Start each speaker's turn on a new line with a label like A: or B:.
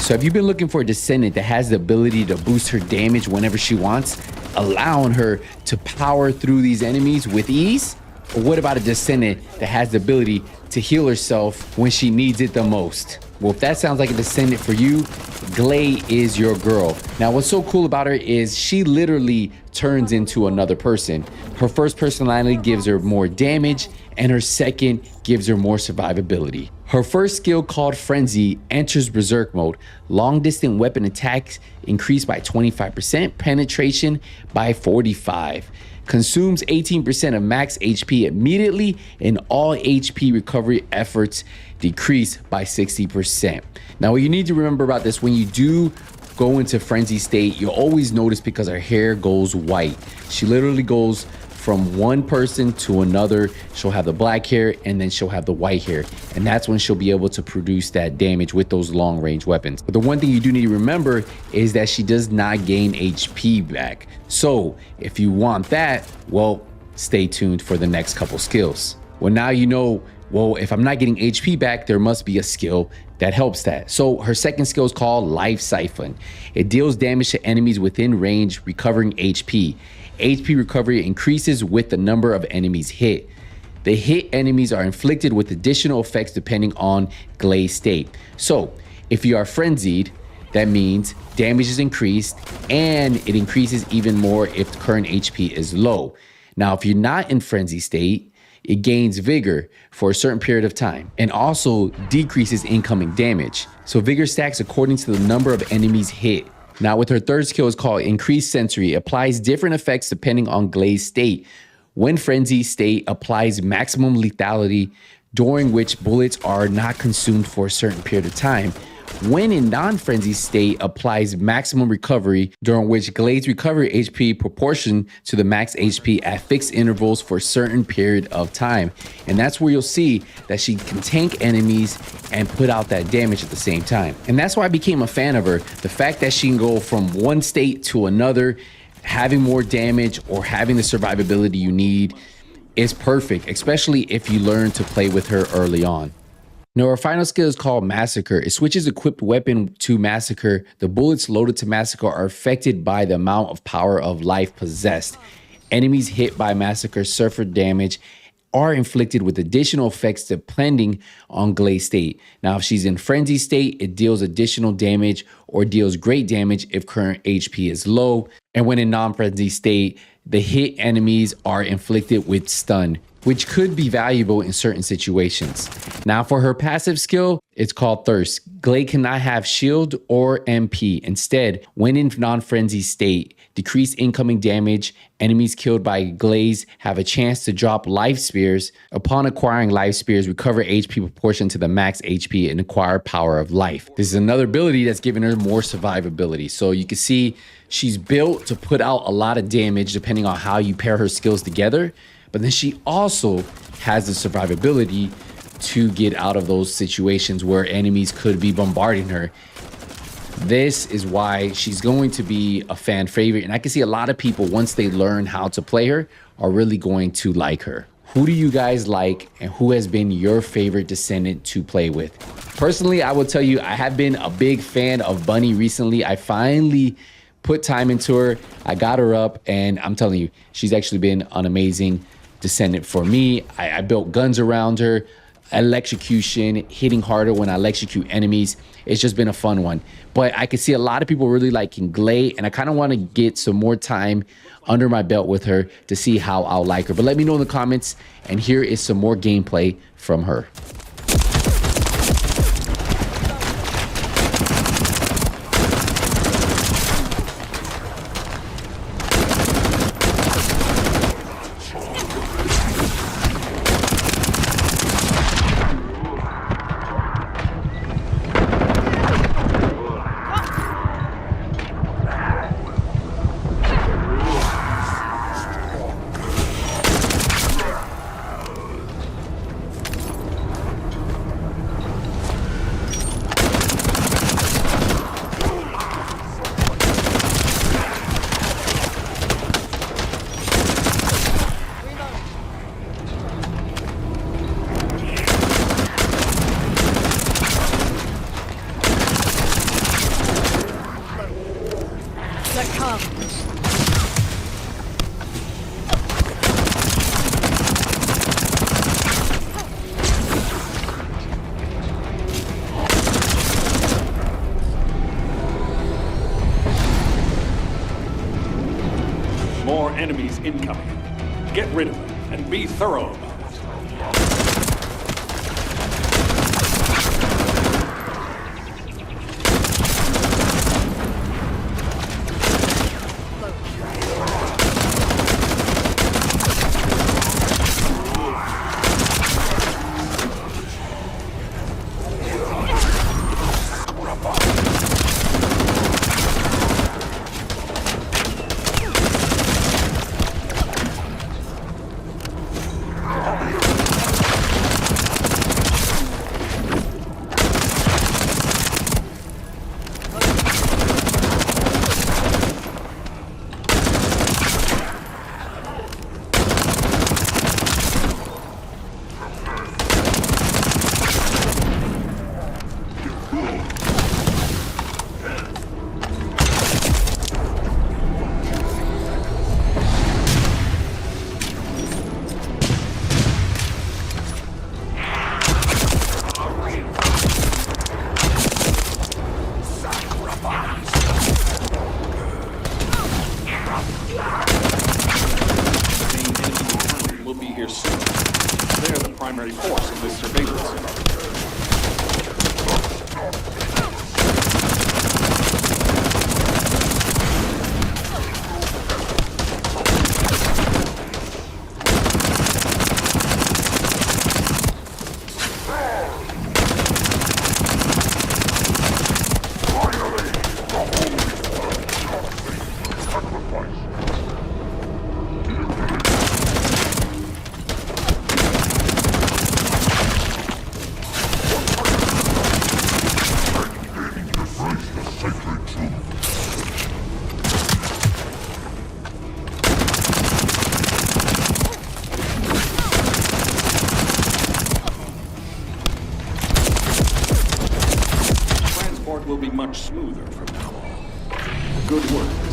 A: So have you been looking for a Descendant that has the ability to boost her damage whenever she wants, allowing her to power through these enemies with ease? Or what about a Descendant that has the ability to heal herself when she needs it the most? Well, if that sounds like a Descendant for you, GLEY is your girl. Now, what's so cool about her is she literally turns into another person. Her first personality gives her more damage, and her second gives her more survivability. Her first skill, called Frenzy, enters Berserk mode. Long distance weapon attacks increase by 25%, penetration by 45%. Consumes 18% of max HP immediately, and all HP recovery efforts decrease by 60%. Now, what you need to remember about this, when you do go into frenzy state, you'll always notice because her hair goes white. She literally goes from one person to another. She'll have the black hair and then she'll have the white hair, and that's when she'll be able to produce that damage with those long range weapons. But the one thing you do need to remember is that she does not gain HP back. So if you want that, well, stay tuned for the next couple skills. Well, now you know, well, if I'm not getting HP back, there must be a skill that helps that. So her second skill is called Life Siphon. It deals damage to enemies within range, recovering HP. HP recovery increases with the number of enemies hit. The hit enemies are inflicted with additional effects depending on GLEY state. So if you are frenzied, that means damage is increased, and it increases even more if the current HP is low. Now, if you're not in frenzy state, it gains vigor for a certain period of time and also decreases incoming damage. So vigor stacks according to the number of enemies hit. Now, with her third skill is called Increased Sensory. It applies different effects depending on GLEY's state. When frenzy state, applies maximum lethality, during which bullets are not consumed for a certain period of time. When in non-frenzy state, applies maximum recovery, during which GLEY's recovery HP proportion to the max HP at fixed intervals for a certain period of time. And that's where you'll see that she can tank enemies and put out that damage at the same time. And that's why I became a fan of her. The fact that she can go from one state to another, having more damage or having the survivability you need, is perfect, especially if you learn to play with her early on. Now, our final skill is called Massacre. It switches equipped weapon to Massacre. The bullets loaded to Massacre are affected by the amount of power of life possessed. Enemies hit by Massacre suffer damage, are inflicted with additional effects depending on GLEY state. Now, if she's in frenzy state, it deals additional damage or deals great damage if current HP is low. And when in non-frenzy state, the hit enemies are inflicted with stun, which could be valuable in certain situations. Now, for her passive skill, it's called Thirst. GLEY cannot have shield or MP. Instead, when in non-frenzy state, decrease incoming damage. Enemies killed by GLEYs have a chance to drop life spears. Upon acquiring life spears, recover HP proportion to the max HP and acquire power of life. This is another ability that's giving her more survivability. So you can see she's built to put out a lot of damage depending on how you pair her skills together. But then she also has the survivability to get out of those situations where enemies could be bombarding her. This is why she's going to be a fan favorite. And I can see a lot of people, once they learn how to play her, are really going to like her. Who do you guys like, and who has been your favorite Descendant to play with? Personally, I will tell you, I have been a big fan of Bunny recently. I finally put time into her. I got her up, and I'm telling you, she's actually been an amazing Descendant for me. I built guns around her, electrocution, hitting harder when I electrocute enemies. It's just been a fun one. But I can see a lot of people really liking GLEY, and I kind of want to get some more time under my belt with her to see how I'll like her. But let me know in the comments, and here is some more gameplay from her.
B: come.
C: More enemies incoming. Get rid of them and be thorough about it. Will be here soon. They are the primary force in this surveillance. Will be much smoother from now on. Good work.